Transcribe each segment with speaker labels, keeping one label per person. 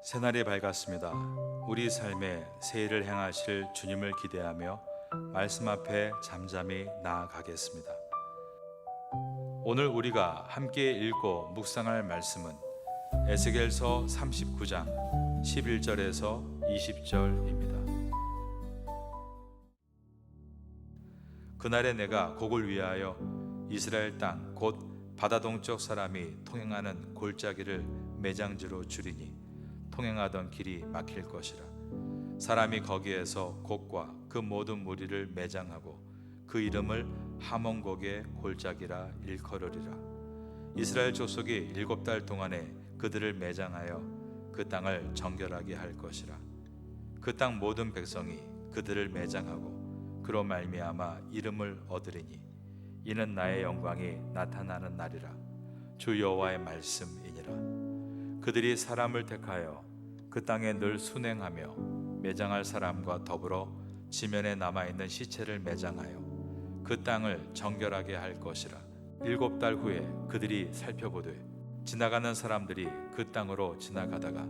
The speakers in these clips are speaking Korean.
Speaker 1: 새날이 밝았습니다. 우리 삶에 새 일을 행하실 주님을 기대하며 말씀 앞에 잠잠히 나아가겠습니다. 오늘 우리가 함께 읽고 묵상할 말씀은 에스겔서 39장 11절에서 20절입니다. 그날에 내가 곡을 위하여 이스라엘 땅 곧 바다 동쪽 사람이 통행하는 골짜기를 매장지로 주리니 통행하던 길이 막힐 것이라. 사람이 거기에서 곡과 그 모든 무리를 매장하고 그 이름을 하몬곡의 골짜기라 일컬으리라. 이스라엘 족속이 7달 동안에 그들을 매장하여 그 땅을 정결하게 할 것이라. 그 땅 모든 백성이 그들을 매장하고 그로 말미암아 이름을 얻으리니 이는 나의 영광이 나타나는 날이라. 주 여호와의 말씀이니라. 그들이 사람을 택하여 그 땅에 늘 순행하며 매장할 사람과 더불어 지면에 남아있는 시체를 매장하여 그 땅을 정결하게 할 것이라. 7달 후에 그들이 살펴보되 지나가는 사람들이 그 땅으로 지나가다가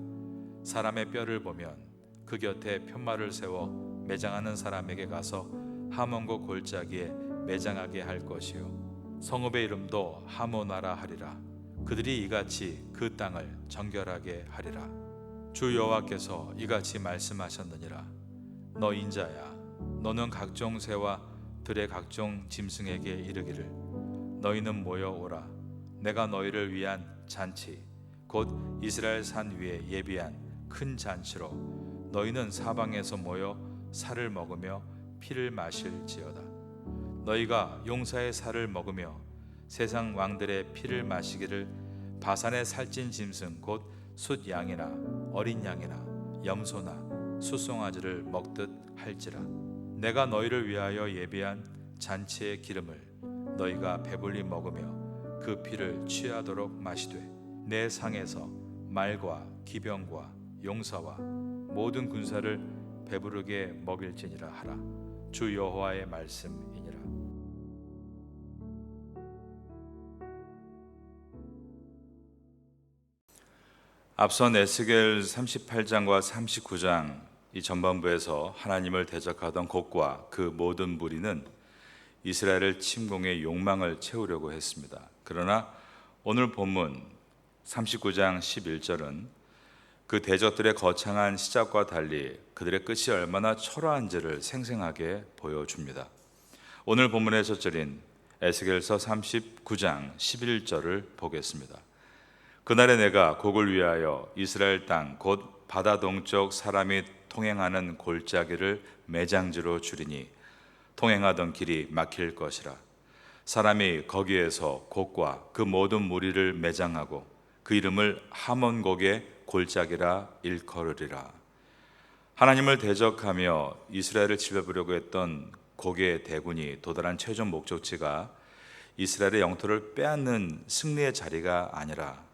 Speaker 1: 사람의 뼈를 보면 그 곁에 편말을 세워 매장하는 사람에게 가서 하몬곡 골짜기에 매장하게 할 것이요 성읍의 이름도 하모나라 하리라. 그들이 이같이 그 땅을 정결하게 하리라. 주 여호와께서 이같이 말씀하셨느니라. 너 인자야, 너는 각종 새와 들의 각종 짐승에게 이르기를 너희는 모여오라. 내가 너희를 위한 잔치 곧 이스라엘 산 위에 예비한 큰 잔치로 너희는 사방에서 모여 살을 먹으며 피를 마실지어다. 너희가 용사의 살을 먹으며 세상 왕들의 피를 마시기를 바산의 살찐 짐승 곧 숫양이나 어린 양이나 염소나 숫송아지를 먹듯 할지라. 내가 너희를 위하여 예비한 잔치의 기름을 너희가 배불리 먹으며 그 피를 취하도록 마시되 내 상에서 말과 기병과 용사와 모든 군사를 배부르게 먹일지니라 하라. 주 여호와의 말씀이니라. 앞선 에스겔 38장과 39장 이 전반부에서 하나님을 대적하던 곡과 그 모든 무리는 이스라엘을 침공해 욕망을 채우려고 했습니다. 그러나 오늘 본문 39장 11절은 그 대적들의 거창한 시작과 달리 그들의 끝이 얼마나 초라한지를 생생하게 보여줍니다. 오늘 본문의 첫 절인 에스겔서 39장 11절을 보겠습니다. 그날에 내가 곡을 위하여 이스라엘 땅 곧 바다 동쪽 사람이 통행하는 골짜기를 매장지로 주리니 통행하던 길이 막힐 것이라. 사람이 거기에서 곡과 그 모든 무리를 매장하고 그 이름을 하몬곡의 골짜기라 일컬으리라. 하나님을 대적하며 이스라엘을 지배하려고 했던 곡의 대군이 도달한 최종 목적지가 이스라엘의 영토를 빼앗는 승리의 자리가 아니라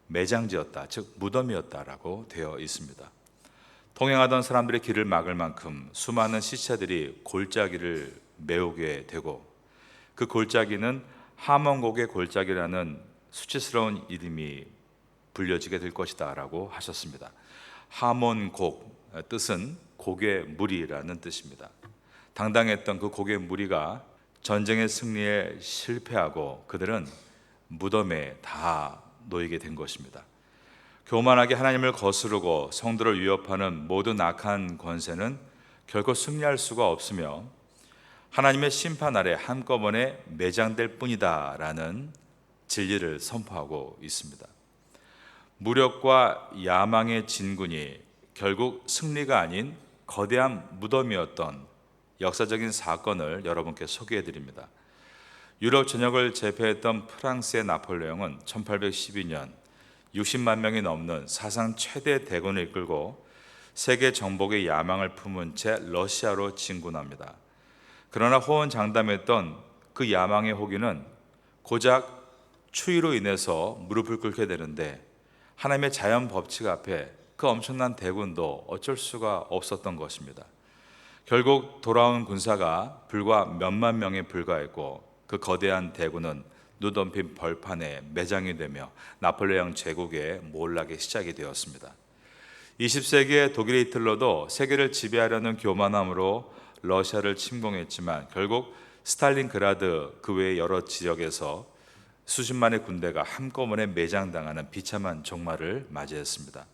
Speaker 1: 매장지였다, 즉 무덤이었다라고 되어 있습니다. 통행하던 사람들의 길을 막을 만큼 수많은 시체들이 골짜기를 메우게 되고 그 골짜기는 하몬곡의 골짜기라는 수치스러운 이름이 불려지게 될 것이다 라고 하셨습니다. 하몬곡 뜻은 곡의 무리라는 뜻입니다. 당당했던 그 곡의 무리가 전쟁의 승리에 실패하고 그들은 무덤에 다 놓이게 된 것입니다. 교만하게 하나님을 거스르고 성도를 위협하는 모든 악한 권세는 결코 승리할 수가 없으며 하나님의 심판 아래 한꺼번에 매장될 뿐이다 라는 진리를 선포하고 있습니다. 무력과 야망의 진군이 결국 승리가 아닌 거대한 무덤이었던 역사적인 사건을 여러분께 소개해 드립니다. 유럽 전역을 제패했던 프랑스의 나폴레옹은 1812년 60만 명이 넘는 사상 최대 대군을 이끌고 세계 정복의 야망을 품은 채 러시아로 진군합니다. 그러나 호언장담했던 그 야망의 호기는 고작 추위로 인해서 무릎을 꿇게 되는데 하나님의 자연 법칙 앞에 그 엄청난 대군도 어쩔 수가 없었던 것입니다. 결국 돌아온 군사가 불과 몇만 명에 불과했고 그 거대한 대군은 눈덮인 벌판에 매장이 되며 나폴레옹 제국의 몰락이 시작이 되었습니다. 20세기의 독일의 히틀러도 세계를 지배하려는 교만함으로 러시아를 침공했지만 결국 스탈린그라드 그 외의 여러 지역에서 수십만의 군대가 한꺼번에 매장당하는 비참한 종말을 맞이했습니다.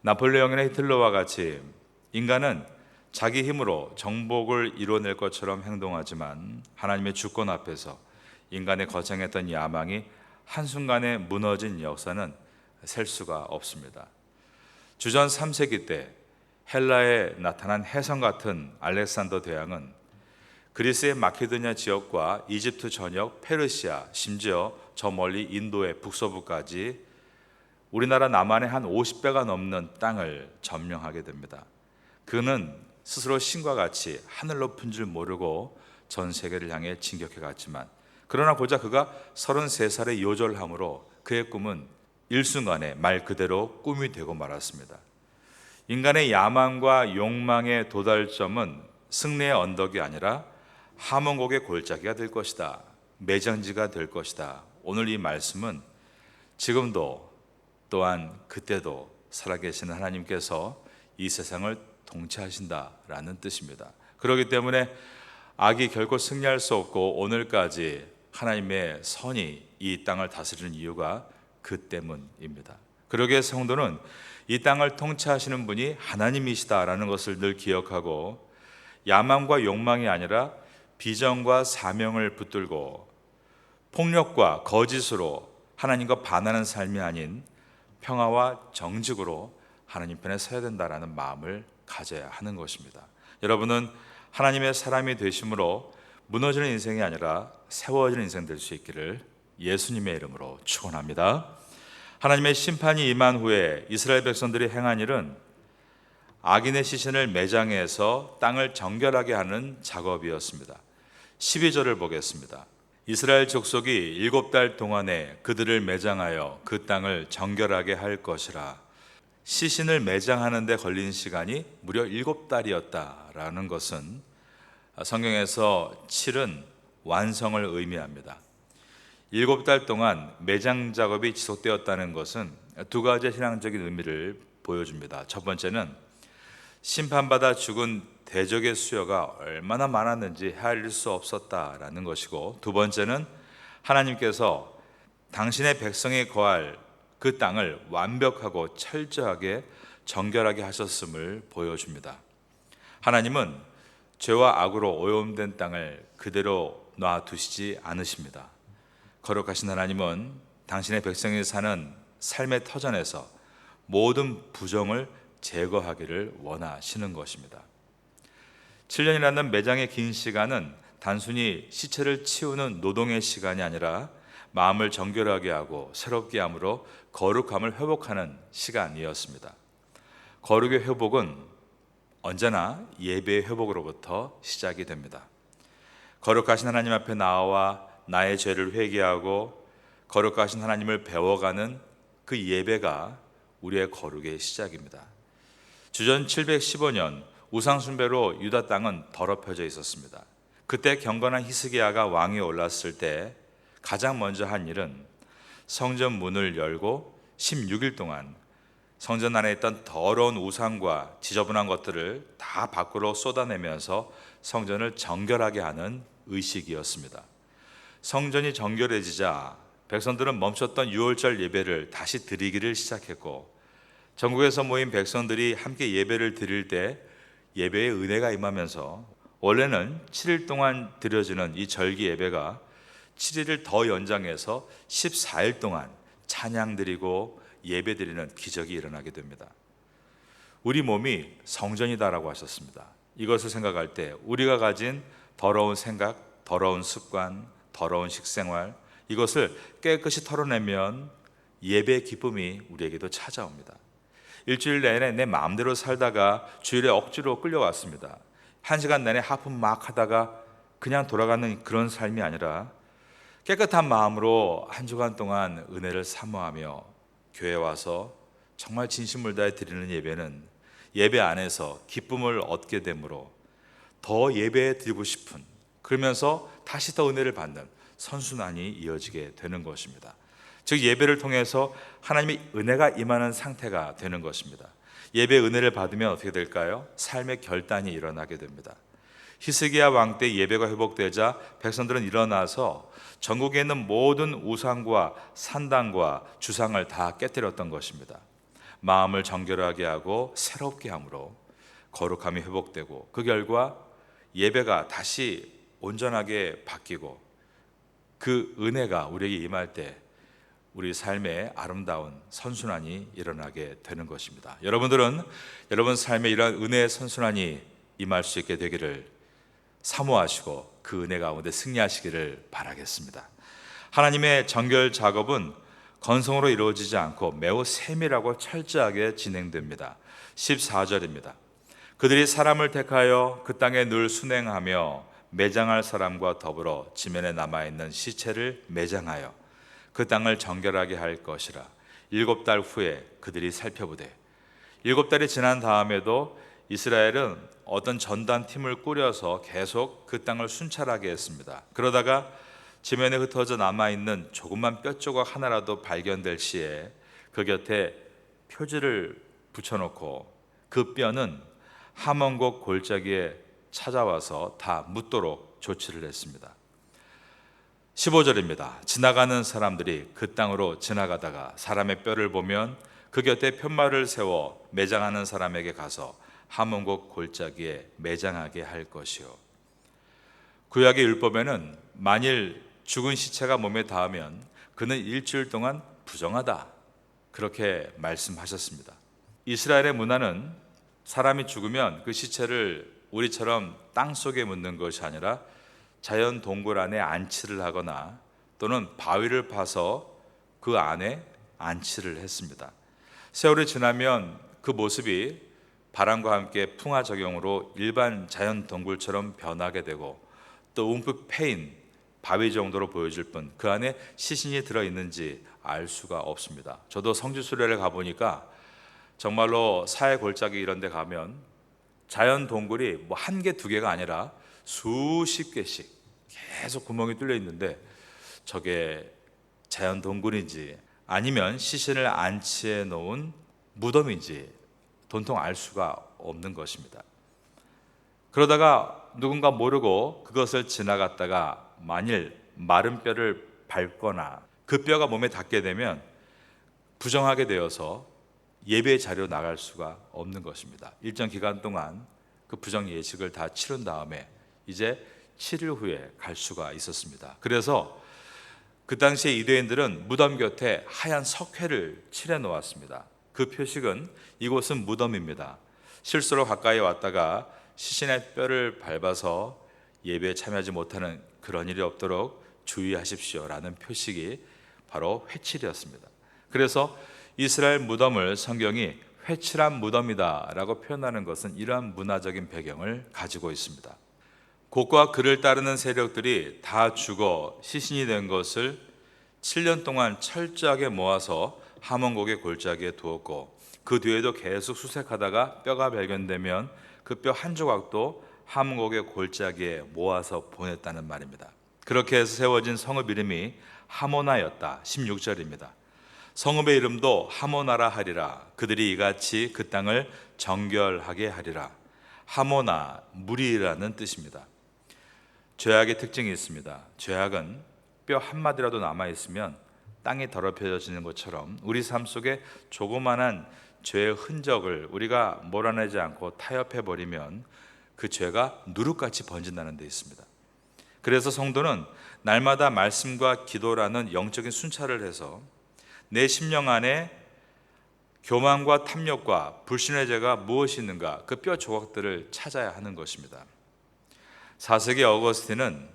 Speaker 1: 나폴레옹이나 히틀러와 같이 인간은 자기 힘으로 정복을 이뤄낼 것처럼 행동하지만 하나님의 주권 앞에서 인간의 거창했던 야망이 한순간에 무너진 역사는 셀 수가 없습니다. 주전 3세기 때 헬라에 나타난 혜성 같은 알렉산더 대왕은 그리스의 마케도니아 지역과 이집트 전역, 페르시아, 심지어 저 멀리 인도의 북서부까지 우리나라 남한의 한 50배가 넘는 땅을 점령하게 됩니다. 그는 스스로 신과 같이 하늘 높은 줄 모르고 전 세계를 향해 진격해 갔지만 그러나 고작 그가 33살의 요절함으로 그의 꿈은 일순간에 말 그대로 꿈이 되고 말았습니다. 인간의 야망과 욕망의 도달점은 승리의 언덕이 아니라 하몬곡의 골짜기가 될 것이다. 매장지가 될 것이다. 오늘 이 말씀은 지금도 또한 그때도 살아계시는 하나님께서 이 세상을 통치하신다라는 뜻입니다. 그렇기 때문에 악이 결코 승리할 수 없고 오늘까지 하나님의 선이 이 땅을 다스리는 이유가 그 때문입니다. 그러기에 성도는 이 땅을 통치하시는 분이 하나님이시다라는 것을 늘 기억하고 야망과 욕망이 아니라 비전과 사명을 붙들고 폭력과 거짓으로 하나님과 반하는 삶이 아닌 평화와 정직으로 하나님 편에 서야 된다라는 마음을 가져야 하는 것입니다. 여러분은 하나님의 사람이 되심으로 무너지는 인생이 아니라 세워지는 인생 될 수 있기를 예수님의 이름으로 축원합니다. 하나님의 심판이 임한 후에 이스라엘 백성들이 행한 일은 악인의 시신을 매장해서 땅을 정결하게 하는 작업이었습니다. 12절을 보겠습니다. 이스라엘 족속이 7달 동안에 그들을 매장하여 그 땅을 정결하게 할 것이라. 시신을 매장하는 데 걸린 시간이 무려 7달이었다라는 것은 성경에서 7은 완성을 의미합니다. 7달 동안 매장 작업이 지속되었다는 것은 두 가지 신앙적인 의미를 보여줍니다. 첫 번째는 심판받아 죽은 대적의 수요가 얼마나 많았는지 헤아릴 수 없었다라는 것이고, 두 번째는 하나님께서 당신의 백성이 거할 그 땅을 완벽하고 철저하게 정결하게 하셨음을 보여줍니다. 하나님은 죄와 악으로 오염된 땅을 그대로 놔두시지 않으십니다. 거룩하신 하나님은 당신의 백성이 사는 삶의 터전에서 모든 부정을 제거하기를 원하시는 것입니다. 7년이라는 매장의 긴 시간은 단순히 시체를 치우는 노동의 시간이 아니라 마음을 정결하게 하고 새롭게 함으로 거룩함을 회복하는 시간이었습니다. 거룩의 회복은 언제나 예배의 회복으로부터 시작이 됩니다. 거룩하신 하나님 앞에 나와 나의 죄를 회개하고 거룩하신 하나님을 배워가는 그 예배가 우리의 거룩의 시작입니다. 주전 715년 우상 숭배로 유다 땅은 더럽혀져 있었습니다. 그때 경건한 히스기야가 왕위에 올랐을 때 가장 먼저 한 일은 성전 문을 열고 16일 동안 성전 안에 있던 더러운 우상과 지저분한 것들을 다 밖으로 쏟아내면서 성전을 정결하게 하는 의식이었습니다. 성전이 정결해지자 백성들은 멈췄던 유월절 예배를 다시 드리기를 시작했고, 전국에서 모인 백성들이 함께 예배를 드릴 때 예배의 은혜가 임하면서 원래는 7일 동안 드려지는 이 절기 예배가 7일을 더 연장해서 14일 동안 찬양 드리고 예배 드리는 기적이 일어나게 됩니다. 우리 몸이 성전이다라고 하셨습니다. 이것을 생각할 때 우리가 가진 더러운 생각, 더러운 습관, 더러운 식생활, 이것을 깨끗이 털어내면 예배의 기쁨이 우리에게도 찾아옵니다. 일주일 내내 내 마음대로 살다가 주일에 억지로 끌려왔습니다. 1시간 내내 하품 막 하다가 그냥 돌아가는 그런 삶이 아니라 깨끗한 마음으로 한 주간 동안 은혜를 사모하며 교회에 와서 정말 진심을 다해 드리는 예배는 예배 안에서 기쁨을 얻게 되므로 더 예배에 드리고 싶은, 그러면서 다시 더 은혜를 받는 선순환이 이어지게 되는 것입니다. 즉 예배를 통해서 하나님의 은혜가 임하는 상태가 되는 것입니다. 예배 은혜를 받으면 어떻게 될까요? 삶의 결단이 일어나게 됩니다. 히스기야 왕 때 예배가 회복되자 백성들은 일어나서 전국에 있는 모든 우상과 산당과 주상을 다 깨뜨렸던 것입니다. 마음을 정결하게 하고 새롭게 함으로 거룩함이 회복되고, 그 결과 예배가 다시 온전하게 바뀌고, 그 은혜가 우리에게 임할 때 우리 삶에 아름다운 선순환이 일어나게 되는 것입니다. 여러분들은 여러분 삶에 이러한 은혜의 선순환이 임할 수 있게 되기를 사모하시고 그 은혜 가운데 승리하시기를 바라겠습니다. 하나님의 정결 작업은 건성으로 이루어지지 않고 매우 세밀하고 철저하게 진행됩니다. 14절입니다. 그들이 사람을 택하여 그 땅에 늘 순행하며 매장할 사람과 더불어 지면에 남아있는 시체를 매장하여 그 땅을 정결하게 할 것이라. 7달 후에 그들이 살펴보되, 7달이 지난 다음에도 이스라엘은 어떤 전단팀을 꾸려서 계속 그 땅을 순찰하게 했습니다. 그러다가 지면에 흩어져 남아있는 조그만 뼈 조각 하나라도 발견될 시에 그 곁에 표지를 붙여놓고 그 뼈는 하몬곡 골짜기에 찾아와서 다 묻도록 조치를 했습니다. 15절입니다. 지나가는 사람들이 그 땅으로 지나가다가 사람의 뼈를 보면 그 곁에 편말을 세워 매장하는 사람에게 가서 하몬곡 골짜기에 매장하게 할 것이요. 구약의 율법에는 만일 죽은 시체가 몸에 닿으면 그는 일주일 동안 부정하다, 그렇게 말씀하셨습니다. 이스라엘의 문화는 사람이 죽으면 그 시체를 우리처럼 땅 속에 묻는 것이 아니라 자연 동굴 안에 안치를 하거나 또는 바위를 파서 그 안에 안치를 했습니다. 세월이 지나면 그 모습이 바람과 함께 풍화작용으로 일반 자연 동굴처럼 변하게 되고, 또 움푹 패인 바위 정도로 보여질 뿐 그 안에 시신이 들어있는지 알 수가 없습니다. 저도 성지순례를 가보니까 정말로 사해 골짜기 이런 데 가면 자연 동굴이 뭐 한 개, 두 개가 아니라 수십 개씩 계속 구멍이 뚫려 있는데, 저게 자연 동굴인지 아니면 시신을 안치해 놓은 무덤인지 도통 알 수가 없는 것입니다. 그러다가 누군가 모르고 그것을 지나갔다가 만일 마른 뼈를 밟거나 그 뼈가 몸에 닿게 되면 부정하게 되어서 예배 자리로 나갈 수가 없는 것입니다. 일정 기간 동안 그 부정 예식을 다 치른 다음에 이제 7일 후에 갈 수가 있었습니다. 그래서 그 당시에 유대인들은 무덤 곁에 하얀 석회를 칠해 놓았습니다. 그 표식은 이곳은 무덤입니다. 실수로 가까이 왔다가 시신의 뼈를 밟아서 예배에 참여하지 못하는 그런 일이 없도록 주의하십시오라는 표식이 바로 회칠이었습니다. 그래서 이스라엘 무덤을 성경이 회칠한 무덤이다 라고 표현하는 것은 이러한 문화적인 배경을 가지고 있습니다. 곡과 그를 따르는 세력들이 다 죽어 시신이 된 것을 7년 동안 철저하게 모아서 하몬곡의 골짜기에 두었고, 그 뒤에도 계속 수색하다가 뼈가 발견되면 그 뼈 한 조각도 하몬곡의 골짜기에 모아서 보냈다는 말입니다. 그렇게 해서 세워진 성읍 이름이 하모나였다. 16절입니다. 성읍의 이름도 하모나라 하리라. 그들이 이같이 그 땅을 정결하게 하리라. 하모나, 무리라는 뜻입니다. 죄악의 특징이 있습니다. 죄악은 뼈 한마디라도 남아있으면 땅이 더럽혀지는 것처럼 우리 삶 속에 조그만한 죄의 흔적을 우리가 몰아내지 않고 타협해버리면 그 죄가 누룩같이 번진다는 데 있습니다. 그래서 성도는 날마다 말씀과 기도라는 영적인 순찰을 해서 내 심령 안에 교만과 탐욕과 불신의 죄가 무엇이 있는가, 그 뼈 조각들을 찾아야 하는 것입니다. 4세기 어거스틴은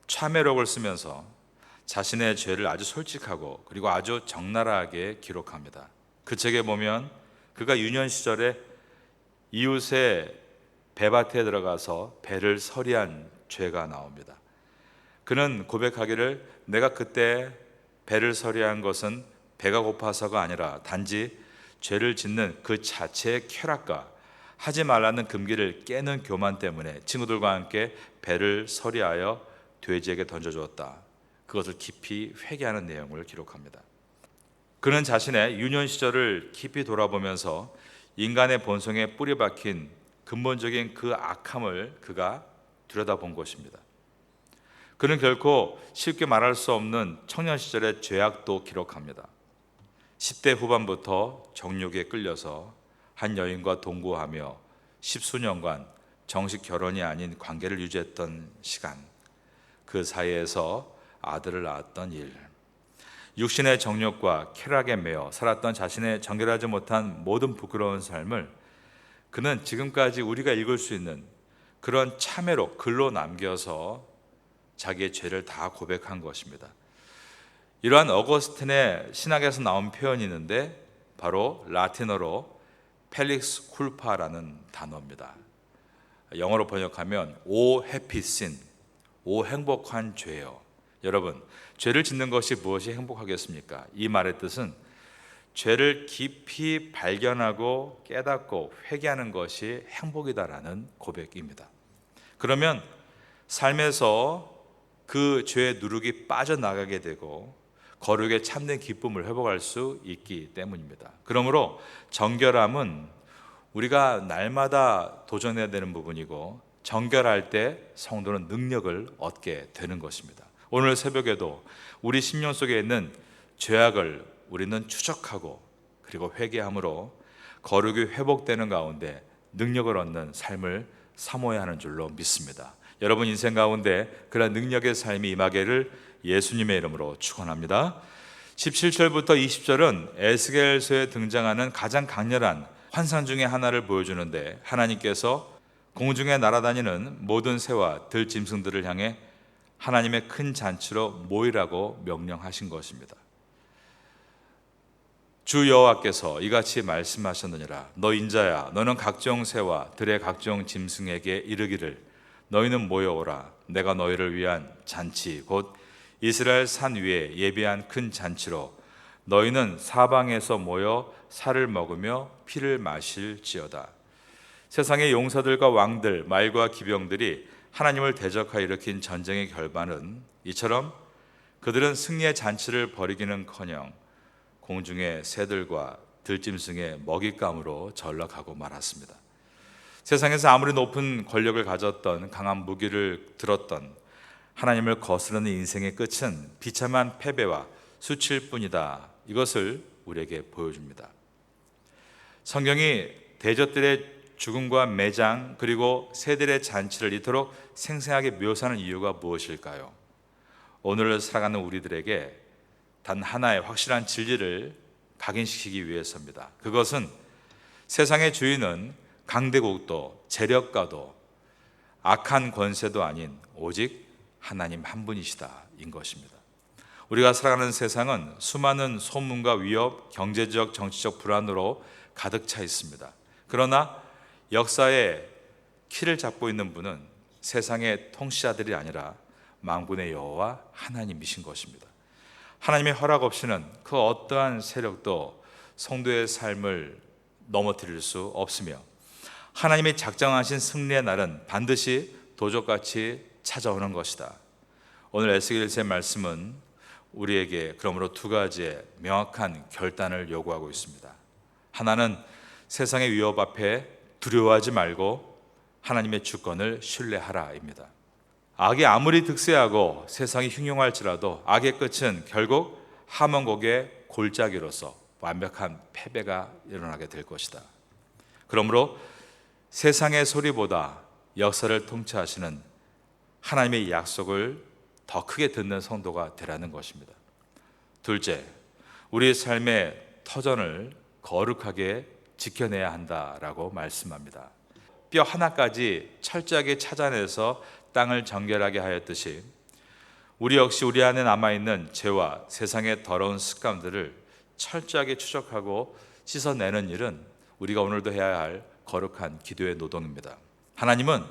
Speaker 1: 참회록을 쓰면서 자신의 죄를 아주 솔직하고 그리고 아주 적나라하게 기록합니다. 그 책에 보면 그가 유년 시절에 이웃의 배밭에 들어가서 배를 서리한 죄가 나옵니다. 그는 고백하기를, 내가 그때 배를 서리한 것은 배가 고파서가 아니라 단지 죄를 짓는 그 자체의 쾌락과 하지 말라는 금기를 깨는 교만 때문에 친구들과 함께 배를 서리하여 돼지에게 던져주었다. 그것을 깊이 회개하는 내용을 기록합니다. 그는 자신의 유년 시절을 깊이 돌아보면서 인간의 본성에 뿌리 박힌 근본적인 그 악함을 그가 들여다본 것입니다. 그는 결코 쉽게 말할 수 없는 청년 시절의 죄악도 기록합니다. 10대 후반부터 정욕에 끌려서 한 여인과 동거하며 10수년간 정식 결혼이 아닌 관계를 유지했던 시간, 그 사이에서 아들을 낳았던 일, 육신의 정욕과 쾌락에 매여 살았던 자신의 정결하지 못한 모든 부끄러운 삶을 그는 지금까지 우리가 읽을 수 있는 그런 참회로 글로 남겨서 자기의 죄를 다 고백한 것입니다. 이러한 어거스틴의 신학에서 나온 표현이 있는데 바로 라틴어로 펠릭스 쿨파라는 단어입니다. 영어로 번역하면 오 해피 신, 오 행복한 죄요. 여러분, 죄를 짓는 것이 무엇이 행복하겠습니까? 이 말의 뜻은 죄를 깊이 발견하고 깨닫고 회개하는 것이 행복이다라는 고백입니다. 그러면 삶에서 그 죄의 누룩이 빠져나가게 되고 거룩의 참된 기쁨을 회복할 수 있기 때문입니다. 그러므로 정결함은 우리가 날마다 도전해야 되는 부분이고, 정결할 때 성도는 능력을 얻게 되는 것입니다. 오늘 새벽에도 우리 심령 속에 있는 죄악을 우리는 추적하고 그리고 회개함으로 거룩이 회복되는 가운데 능력을 얻는 삶을 사모해야 하는 줄로 믿습니다. 여러분 인생 가운데 그런 능력의 삶이 임하기를 예수님의 이름으로 축원합니다. 17절부터 20절은 에스겔서에 등장하는 가장 강렬한 환상 중의 하나를 보여주는데, 하나님께서 공중에 날아다니는 모든 새와 들짐승들을 향해 하나님의 큰 잔치로 모이라고 명령하신 것입니다. 주 여호와께서 이같이 말씀하셨느니라. 너 인자야, 너는 각종 새와 들의 각종 짐승에게 이르기를 너희는 모여오라. 내가 너희를 위한 잔치 곧 이스라엘 산 위에 예비한 큰 잔치로 너희는 사방에서 모여 살을 먹으며 피를 마실지어다. 세상의 용사들과 왕들, 말과 기병들이 하나님을 대적하여 일으킨 전쟁의 결과는 이처럼 그들은 승리의 잔치를 벌이기는커녕 공중의 새들과 들짐승의 먹잇감으로 전락하고 말았습니다. 세상에서 아무리 높은 권력을 가졌던, 강한 무기를 들었던 하나님을 거스르는 인생의 끝은 비참한 패배와 수치일 뿐이다. 이것을 우리에게 보여줍니다. 성경이 대적들의 죽음과 매장 그리고 새들의 잔치를 이토록 생생하게 묘사하는 이유가 무엇일까요? 오늘을 살아가는 우리들에게 단 하나의 확실한 진리를 각인시키기 위해서입니다. 그것은 세상의 주인은 강대국도 재력가도 악한 권세도 아닌 오직 하나님 한 분이시다인 것입니다. 우리가 살아가는 세상은 수많은 소문과 위협, 경제적, 정치적 불안으로 가득 차 있습니다. 그러나 역사의 키를 잡고 있는 분은 세상의 통치자들이 아니라 만군의 여호와 하나님이신 것입니다. 하나님의 허락 없이는 그 어떠한 세력도 성도의 삶을 넘어뜨릴 수 없으며, 하나님이 작정하신 승리의 날은 반드시 도적같이 찾아오는 것이다. 오늘 에스겔서의 말씀은 우리에게 그러므로 두 가지의 명확한 결단을 요구하고 있습니다. 하나는 세상의 위협 앞에 두려워하지 말고 하나님의 주권을 신뢰하라입니다. 악이 아무리 득세하고 세상이 흉흉할지라도 악의 끝은 결국 하몬곡의 골짜기로서 완벽한 패배가 일어나게 될 것이다. 그러므로 세상의 소리보다 역사를 통치하시는 하나님의 약속을 더 크게 듣는 성도가 되라는 것입니다. 둘째, 우리의 삶의 터전을 거룩하게 지켜내야 한다라고 말씀합니다. 뼈 하나까지 철저하게 찾아내서 땅을 정결하게 하였듯이 우리 역시 우리 안에 남아있는 죄와 세상의 더러운 습관들을 철저하게 추적하고 씻어내는 일은 우리가 오늘도 해야 할 거룩한 기도의 노동입니다. 하나님은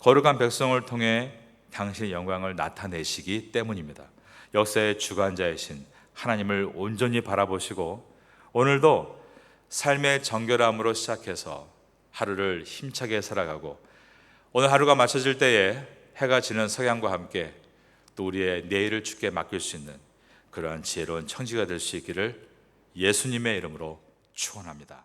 Speaker 1: 거룩한 백성을 통해 당신의 영광을 나타내시기 때문입니다. 역사의 주관자이신 하나님을 온전히 바라보시고 오늘도 삶의 정결함으로 시작해서 하루를 힘차게 살아가고, 오늘 하루가 마쳐질 때에 해가 지는 석양과 함께 또 우리의 내일을 주께 맡길 수 있는 그러한 지혜로운 청지가 될 수 있기를 예수님의 이름으로 축원합니다.